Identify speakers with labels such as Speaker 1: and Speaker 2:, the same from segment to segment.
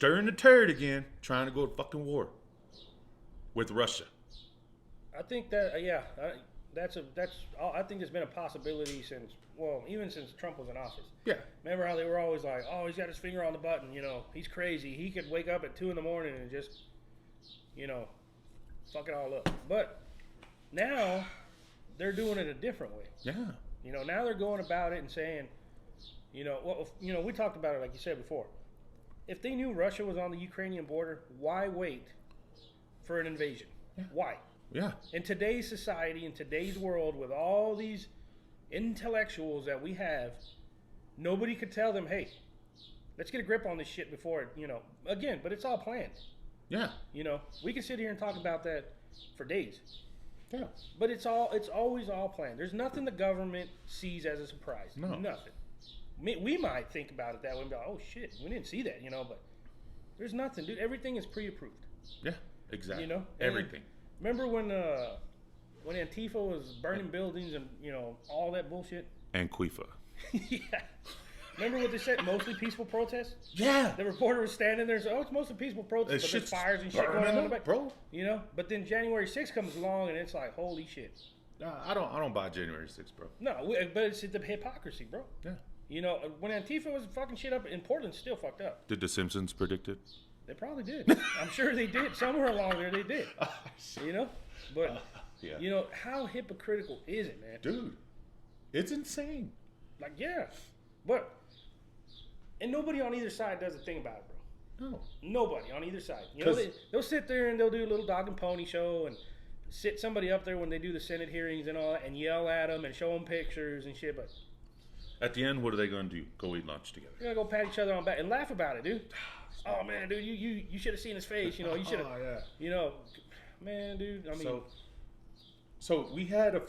Speaker 1: stirring the turd again, trying to go to fucking war with Russia.
Speaker 2: I think that that's I think it's been a possibility since even since Trump was in office.
Speaker 1: Yeah.
Speaker 2: Remember how they were always like, oh, he's got his finger on the button, he's crazy. He could wake up at 2 a.m. and just, fuck it all up. But now they're doing it a different way.
Speaker 1: Yeah.
Speaker 2: Now they're going about it and saying, we talked about it like you said before. If they knew Russia was on the Ukrainian border, why wait for an invasion?
Speaker 1: Yeah.
Speaker 2: Why?
Speaker 1: Yeah.
Speaker 2: In today's society, in today's world, with all these intellectuals that we have, nobody could tell them, hey, let's get a grip on this shit before again, but it's all planned.
Speaker 1: Yeah.
Speaker 2: We can sit here and talk about that for days.
Speaker 1: Yeah.
Speaker 2: But it's always all planned. There's nothing the government sees as a surprise.
Speaker 1: No.
Speaker 2: Nothing. We might think about it that way and be like, oh shit, we didn't see that, but there's nothing, dude. Everything is pre-approved.
Speaker 1: Yeah, exactly.
Speaker 2: Everything. Remember when Antifa was burning buildings and all that bullshit?
Speaker 1: Antifa.
Speaker 2: Yeah. Remember what they said? Mostly peaceful protests.
Speaker 1: Yeah.
Speaker 2: The reporter was standing there and said, "Oh, it's mostly peaceful protests, but there's fires and shit going on in the back,
Speaker 1: bro."
Speaker 2: But then January 6th comes along and it's like, holy shit.
Speaker 1: Nah, I don't buy January 6th, bro.
Speaker 2: No, but it's the hypocrisy, bro.
Speaker 1: Yeah.
Speaker 2: When Antifa was fucking shit up, and Portland's still fucked up.
Speaker 1: Did the Simpsons predict it?
Speaker 2: They probably did. I'm sure they did. Somewhere along there they did. But,
Speaker 1: yeah.
Speaker 2: How hypocritical is it, man?
Speaker 1: Dude, it's insane.
Speaker 2: Like, yeah. But, and nobody on either side does a thing about it, bro.
Speaker 1: No.
Speaker 2: Nobody on either side. They'll sit there and they'll do a little dog and pony show and sit somebody up there when they do the Senate hearings and all that and yell at them and show them pictures and shit. But
Speaker 1: at the end, what are they going to do? Go eat lunch together.
Speaker 2: They're going to go pat each other on the back and laugh about it, dude. Oh, man, dude, you should have seen his face. You should have, man, dude. I mean.
Speaker 1: So we had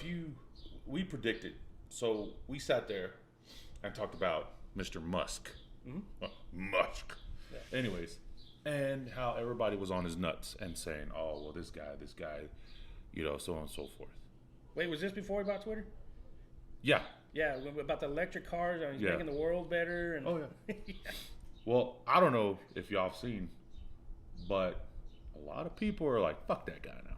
Speaker 1: we predicted. So we sat there and talked about Mr. Musk. Mm-hmm. Musk. Yeah. Anyways, and how everybody was on his nuts and saying, oh, well, this guy, so on and so forth.
Speaker 2: Wait, was this before he bought Twitter?
Speaker 1: Yeah.
Speaker 2: Yeah, about the electric cars and he's making the world better. And
Speaker 1: oh, yeah. Yeah. Well, I don't know if y'all have seen, but a lot of people are like, fuck that guy now.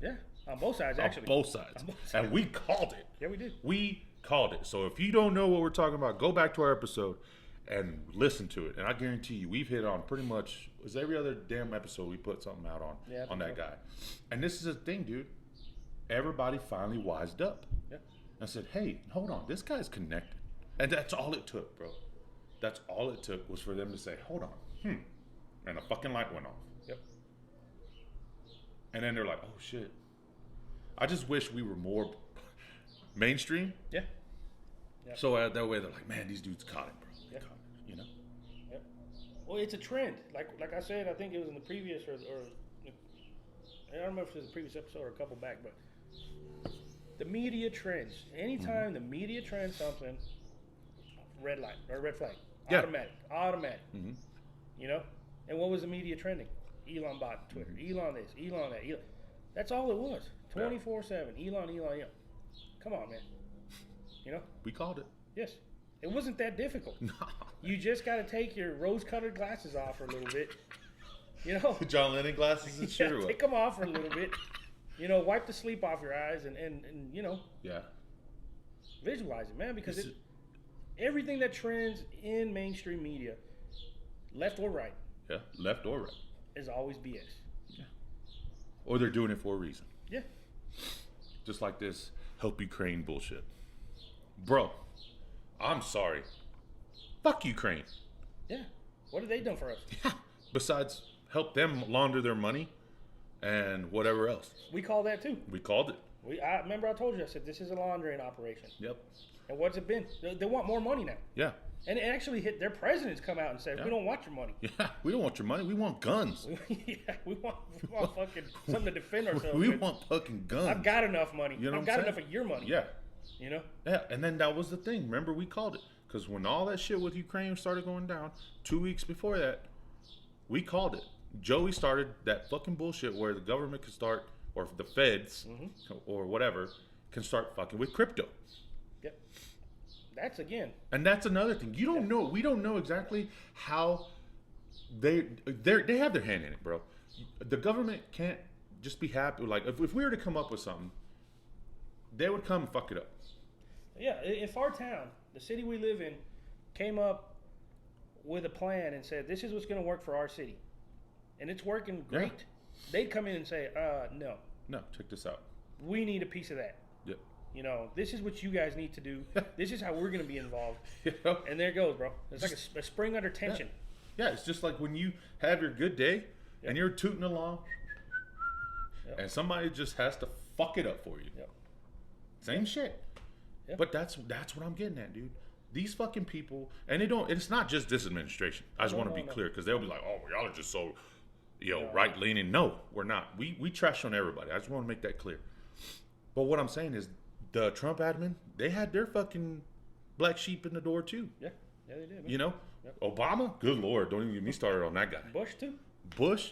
Speaker 2: Yeah, on both sides, actually.
Speaker 1: On both sides. And we called it.
Speaker 2: Yeah, we did.
Speaker 1: We called it. So if you don't know what we're talking about, go back to our episode and listen to it. And I guarantee you, we've hit on pretty much, every other damn episode we put something out on that guy. And this is the thing, dude. Everybody finally wised up.
Speaker 2: Yeah.
Speaker 1: I said, hey, hold on, this guy's connected. And that's all it took, bro. That's all it took was for them to say, hold on. And a fucking light went off.
Speaker 2: Yep.
Speaker 1: And then they're like, oh, shit. I just wish we were more mainstream.
Speaker 2: Yeah. Yep.
Speaker 1: So that way they're like, man, these dudes caught it, bro. They caught it,
Speaker 2: Yep. Well, it's a trend. Like I said, I think it was in the previous or I don't remember if it was the previous episode or a couple back, but the media trends. Anytime the media trends something, red light or red flag. Automatic. Mm-hmm. And what was the media trending? Elon bought Twitter. Elon this. Elon that. That's all it was. 24/7. Elon. Come on, man.
Speaker 1: We called it.
Speaker 2: Yes. It wasn't that difficult. No. You just got to take your rose-colored glasses off for a little bit.
Speaker 1: John Lennon glasses and shit.
Speaker 2: Take them off for a little bit. Wipe the sleep off your eyes and
Speaker 1: Yeah.
Speaker 2: Visualize it, man, because everything that trends in mainstream media, left or right.
Speaker 1: Yeah, left or right.
Speaker 2: Is always BS.
Speaker 1: Yeah. Or they're doing it for a reason.
Speaker 2: Yeah.
Speaker 1: Just like this help Ukraine bullshit. Bro, I'm sorry. Fuck Ukraine.
Speaker 2: Yeah. What have they done for us?
Speaker 1: Yeah. Besides help them launder their money and whatever else.
Speaker 2: We call that too.
Speaker 1: We called it.
Speaker 2: I remember I told you, I said, this is a laundering operation.
Speaker 1: Yep.
Speaker 2: And what's it been? They want more money now.
Speaker 1: Yeah.
Speaker 2: And it actually hit, their presidents come out and said, we don't want your money.
Speaker 1: Yeah, we don't want your money. We want guns.
Speaker 2: we want fucking something to defend ourselves
Speaker 1: We
Speaker 2: with.
Speaker 1: want fucking guns.
Speaker 2: I've got enough money. I've got enough of your money.
Speaker 1: Yeah.
Speaker 2: Yeah,
Speaker 1: and then that was the thing. Remember, we called it. Because when all that shit with Ukraine started going down, 2 weeks before that, we called it. Joey started that fucking bullshit where the government could start, or the feds, or whatever, can start fucking with crypto.
Speaker 2: Yep. That's again.
Speaker 1: And that's another thing. You don't know. We don't know exactly how they have their hand in it, bro. The government can't just be happy. Like if we were to come up with something, they would come and fuck it up.
Speaker 2: Yeah, if our town, the city we live in, came up with a plan and said, this is what's going to work for our city, and it's working great, they'd come in and say, no. No,
Speaker 1: check this out.
Speaker 2: We need a piece of that.
Speaker 1: Yep.
Speaker 2: You know, this is what you guys need to do. This is how we're going to be involved. And there it goes, bro. It's like a spring under tension.
Speaker 1: Yeah, it's just like when you have your good day and you're tooting along and somebody just has to fuck it up for you.
Speaker 2: Yep.
Speaker 1: Same shit. Yep. But that's what I'm getting at, dude. These fucking people, and it's not just this administration. I just want to be clear, because they'll be like, oh, y'all are just so, right leaning. No, we're not. We trash on everybody. I just want to make that clear. But what I'm saying is, the Trump admin, they had their fucking black sheep in the door too.
Speaker 2: Yeah, they did. Man.
Speaker 1: You know, Obama, good Lord, don't even get me started on that guy.
Speaker 2: Bush too.
Speaker 1: Bush.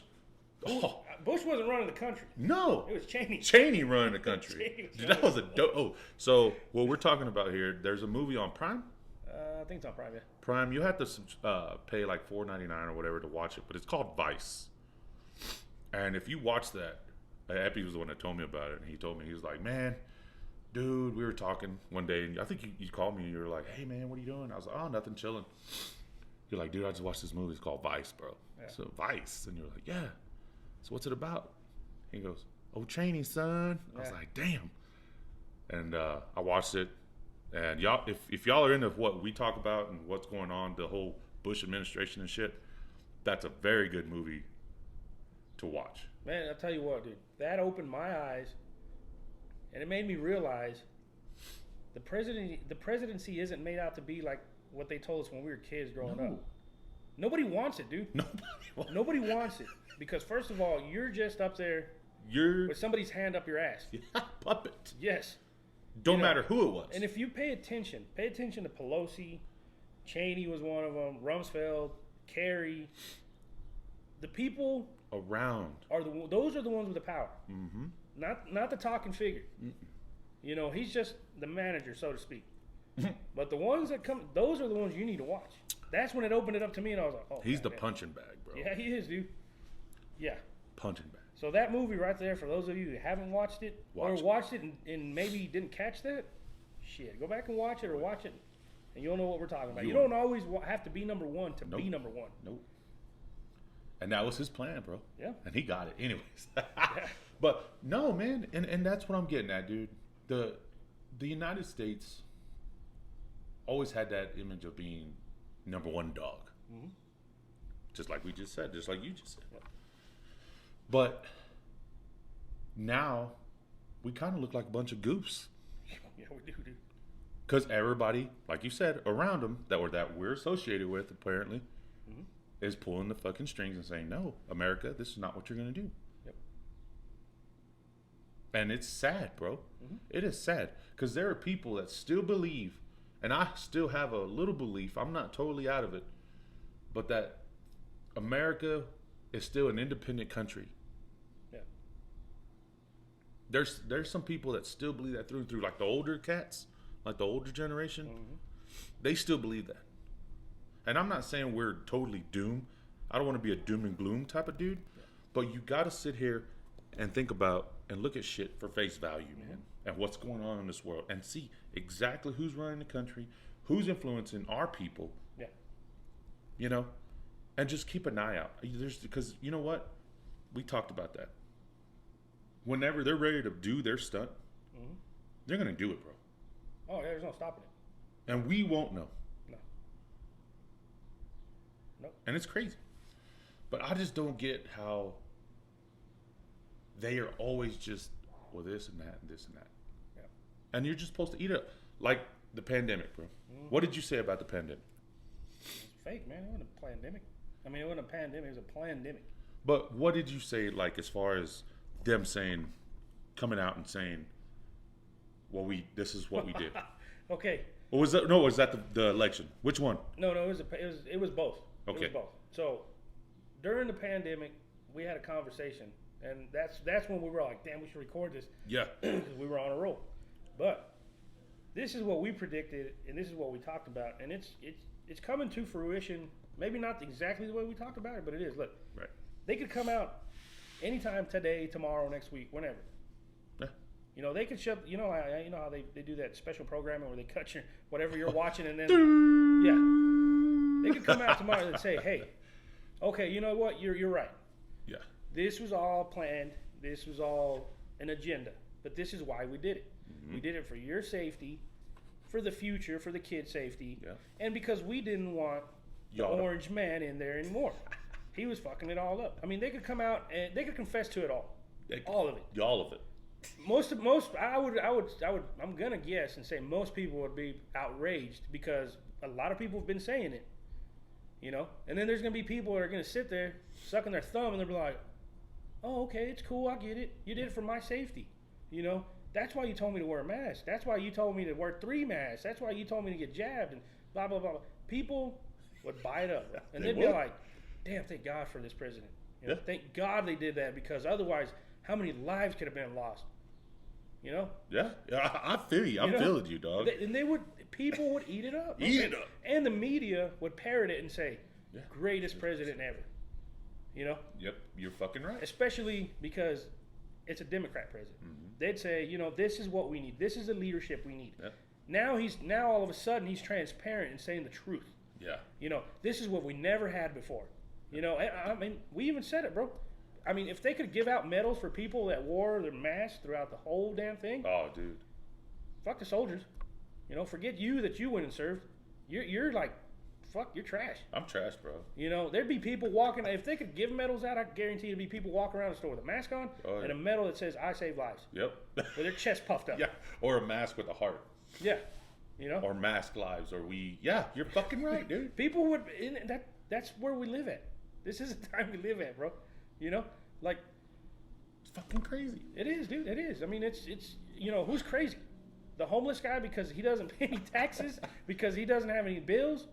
Speaker 2: Oh. Bush wasn't running the country.
Speaker 1: No,
Speaker 2: it was Cheney.
Speaker 1: Cheney running the country. Dude, that was a dope. Oh, so what we're talking about here? There's a movie on Prime.
Speaker 2: I think it's on Prime. Yeah.
Speaker 1: Prime. You have to pay like $4.99 or whatever to watch it, but it's called Vice. And if you watch that, Epi was the one that told me about it, and he told me, he was like, man, dude, we were talking one day, and I think you called me and you were like, hey man, what are you doing? I was like, oh, nothing, chilling. You're like, dude, I just watched this movie. It's called Vice, bro. Yeah. So Vice. And you're like, yeah. So what's it about? He goes, oh, Cheney, son. I was like, damn. And I watched it. And y'all, if y'all are into what we talk about and what's going on, the whole Bush administration and shit, that's a very good movie to watch.
Speaker 2: Man, I'll tell you what, dude. That opened my eyes, and it made me realize the presidency isn't made out to be like what they told us when we were kids growing up. Nobody wants it, dude. Nobody wants it. Because first of all, you're just up there with somebody's hand up your ass.
Speaker 1: Yeah, puppet.
Speaker 2: Yes.
Speaker 1: Don't matter who it was.
Speaker 2: And if you pay attention to Pelosi, Cheney was one of them, Rumsfeld, Kerry, the people
Speaker 1: around
Speaker 2: those are the ones with the power.
Speaker 1: Mm-hmm.
Speaker 2: Not the talking figure. Mm-mm. You know, he's just the manager, so to speak. But the ones that come, those are the ones you need to watch. That's when it opened it up to me, and I was like, oh.
Speaker 1: He's the punching bag, bro.
Speaker 2: Yeah, he is, dude. Yeah.
Speaker 1: Punching bag.
Speaker 2: So that movie right there, for those of you who haven't watched it, watched it and maybe didn't catch that, shit, go back and watch it or watch it, and you'll know what we're talking about. You don't always have to be number one to be number one.
Speaker 1: Nope. And that was his plan, bro.
Speaker 2: Yeah.
Speaker 1: And he got it anyways. But no, man, and that's what I'm getting at, dude. The United States always had that image of being number one dog. Mm-hmm. Just like we just said, just like you just said. Yep. But now we kind of look like a bunch of goofs.
Speaker 2: Yeah, we do, dude.
Speaker 1: Because everybody, like you said, around them that we're associated with, apparently, mm-hmm. is pulling the fucking strings and saying, no, America, this is not what you're going to do.
Speaker 2: Yep.
Speaker 1: And it's sad, bro. Mm-hmm. It is sad. Because there are people that still believe, and I still have a little belief, I'm not totally out of it, but that America is still an independent country.
Speaker 2: Yeah.
Speaker 1: There's some people that still believe that through and through, like the older cats, like the older generation, mm-hmm. they still believe that. And I'm not saying we're totally doomed. I don't want to be a doom and gloom type of dude, but you got to sit here and think about and look at shit for face value, mm-hmm. man, and what's going on in this world, and see exactly who's running the country, who's influencing our people.
Speaker 2: Yeah.
Speaker 1: You know, and just keep an eye out. Because you know what? We talked about that. Whenever they're ready to do their stunt, mm-hmm. they're going to do it, bro.
Speaker 2: Oh, yeah, there's no stopping it.
Speaker 1: And we won't know.
Speaker 2: No. Nope.
Speaker 1: And it's crazy. But I just don't get how they are always just, well, this and that and this and that.
Speaker 2: Yeah.
Speaker 1: And you're just supposed to eat it. Like the pandemic, bro. Mm-hmm. What did you say about the pandemic?
Speaker 2: It's fake, man. It wasn't a pandemic. I mean, it wasn't a pandemic. It was a pandemic.
Speaker 1: But what did you say, like, as far as them coming out and saying, well, this is what we did?
Speaker 2: Okay.
Speaker 1: Or was that, no, was that the election? Which one?
Speaker 2: No, it was both.
Speaker 1: Okay.
Speaker 2: It was both. So during the pandemic, we had a conversation, and that's when we were like, damn, we should record this.
Speaker 1: Yeah.
Speaker 2: Because we were on a roll. But this is what we predicted, and this is what we talked about, and it's coming to fruition Maybe not exactly the way we talked about it, but it is. Look,
Speaker 1: Right.
Speaker 2: they could come out anytime today, tomorrow, next week, whenever.
Speaker 1: Yeah.
Speaker 2: You know, they could shut. You know how they do that special programming where they cut your whatever you're watching, and then they could come out tomorrow and say, "Hey, okay, you know what? You're right.
Speaker 1: Yeah.
Speaker 2: This was all planned. This was all an agenda. But this is why we did it.
Speaker 1: Mm-hmm.
Speaker 2: We did it for your safety, for the future, for the kids' safety,
Speaker 1: Yeah.
Speaker 2: and because we didn't want the orange man in there anymore. He was fucking it all up. I mean, they could come out and they could confess to it all. All of it.
Speaker 1: All of it.
Speaker 2: I'm gonna guess and say most people would be outraged because a lot of people have been saying it, you know. And then there's gonna be people that are gonna sit there sucking their thumb and they'll be like, "Oh, okay, it's cool, I get it. You did it for my safety, you know. That's why you told me to wear a mask. That's why you told me to wear 3 masks. That's why you told me to get jabbed and blah blah blah." People would buy it up, and they'd be like, "Damn, thank God for this president. You know, thank God they did that because otherwise." How many lives could have been lost? You know?
Speaker 1: Yeah, I feel you. I'm feeling you, dog.
Speaker 2: People would eat it up.
Speaker 1: Eat it up.
Speaker 2: And the media would parrot it and say, greatest president ever. You know?
Speaker 1: Yep, you're fucking right.
Speaker 2: Especially because it's a Democrat president. Mm-hmm. They'd say, you know, this is what we need. This is the leadership we need. Yep. Now all of a sudden he's transparent and saying the truth.
Speaker 1: Yeah.
Speaker 2: You know, this is what we never had before. You know, I mean, we even said it, bro. I mean, if they could give out medals for people that wore their masks throughout the whole damn thing.
Speaker 1: Oh, dude.
Speaker 2: Fuck the soldiers. You know, forget you that you went and served. You're like, fuck, you're trash.
Speaker 1: I'm trash, bro.
Speaker 2: You know, there'd be people walking. If they could give medals out, I guarantee there'd be people walking around the store with a mask on and a medal that says, I save lives.
Speaker 1: Yep.
Speaker 2: With their chest puffed up.
Speaker 1: Yeah. Or a mask with a heart.
Speaker 2: Yeah. You know?
Speaker 1: Or mask lives. Or you're fucking right, dude.
Speaker 2: People would, that's where we live at. This is the time we live at, bro. You know? Like,
Speaker 1: it's fucking crazy.
Speaker 2: It is, dude. It is. I mean, it's you know, who's crazy? The homeless guy because he doesn't pay any taxes, because he doesn't have any bills?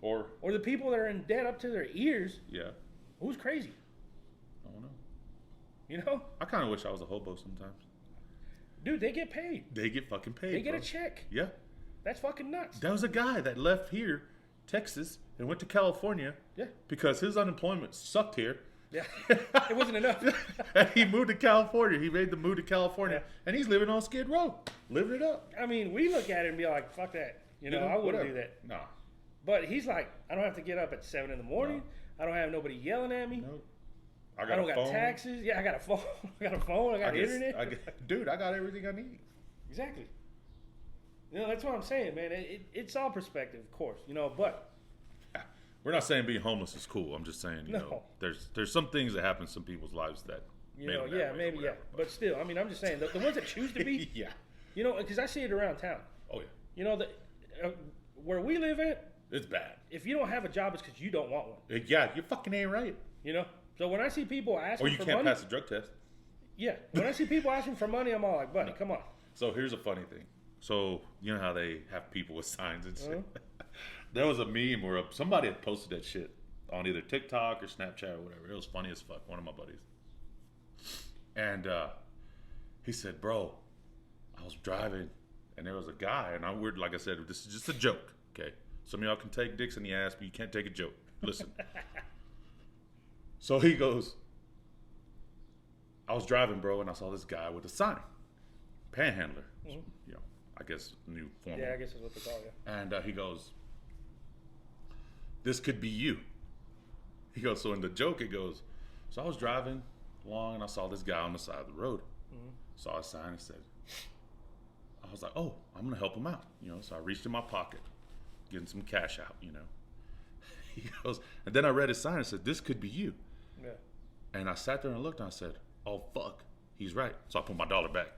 Speaker 2: Or the people that are in debt up to their ears?
Speaker 1: Yeah.
Speaker 2: Who's crazy?
Speaker 1: I don't know.
Speaker 2: You know?
Speaker 1: I kind of wish I was a hobo sometimes.
Speaker 2: Dude, they get paid.
Speaker 1: They get fucking paid,
Speaker 2: They get a check.
Speaker 1: Yeah.
Speaker 2: That's fucking nuts.
Speaker 1: There was a guy that left here, Texas, and went to California.
Speaker 2: Yeah.
Speaker 1: Because his unemployment sucked here.
Speaker 2: Yeah, it wasn't enough.
Speaker 1: And he moved to California. He made the move to California, and he's living on Skid Row, living it up.
Speaker 2: I mean, we look at it and be like, "Fuck that," you know. I wouldn't do that.
Speaker 1: Nah.
Speaker 2: But he's like, I don't have to get up at 7 a.m. No. I don't have nobody yelling at me.
Speaker 1: Nope.
Speaker 2: I don't got taxes. Yeah, I got a phone. I got internet.
Speaker 1: Dude, I got everything I need.
Speaker 2: Exactly. You know, that's what I'm saying, man. It's all perspective, of course. You know, but.
Speaker 1: We're not saying being homeless is cool. I'm just saying, you know, there's some things that happen in some people's lives that,
Speaker 2: maybe. But still, I mean, I'm just saying, the ones that choose to be,
Speaker 1: yeah.
Speaker 2: You know, because I see it around town.
Speaker 1: Oh, yeah.
Speaker 2: You know, where we live at,
Speaker 1: it's bad.
Speaker 2: If you don't have a job, it's because you don't want one.
Speaker 1: Yeah, you fucking ain't right.
Speaker 2: You know? So when I see people asking for money.
Speaker 1: Or you can't pass a drug test.
Speaker 2: Yeah. When I see people asking for money, I'm all like, buddy, come on.
Speaker 1: So here's a funny thing. So, you know how they have people with signs and shit? There was a meme where somebody had posted that shit on either TikTok or Snapchat or whatever. It was funny as fuck. One of my buddies. And he said, bro, I was driving and there was a guy, and like I said, this is just a joke, okay? Some of y'all can take dicks in the ass, but you can't take a joke. Listen. So he goes, I was driving, bro, and I saw this guy with a sign. Panhandler. Mm-hmm. You know, I guess new form.
Speaker 2: Yeah, I guess that's what they call it. Yeah.
Speaker 1: And he goes, this could be you. He goes, so in the joke, it goes, so I was driving along and I saw this guy on the side of the road. Mm-hmm. Saw a sign and said, I was like, oh, I'm going to help him out. You know, so I reached in my pocket, getting some cash out, you know. He goes, and then I read his sign and said, this could be you. Yeah. And I sat there and looked and I said, oh, fuck, he's right. So I put my $1 back.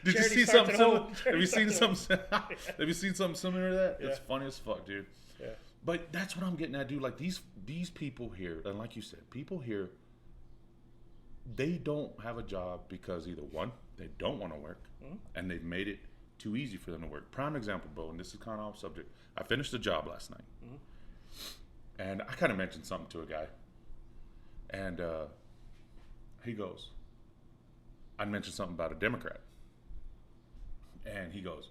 Speaker 1: Did you see something similar? Have you seen something? Have you seen something similar to that? Yeah. It's funny as fuck, dude.
Speaker 2: Yeah.
Speaker 1: But that's what I'm getting at, dude. Like these people here, and like you said, people here, they don't have a job because either one, they don't want to work, and they've made it too easy for them to work. Prime example, bro, and this is kind of off subject. I finished a job last night, and I kind of mentioned something to a guy, and he goes, I mentioned something about a Democrat. And he goes,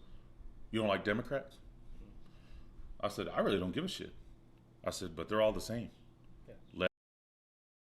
Speaker 1: you don't like Democrats? I said, I really don't give a shit. I said, but they're all the same.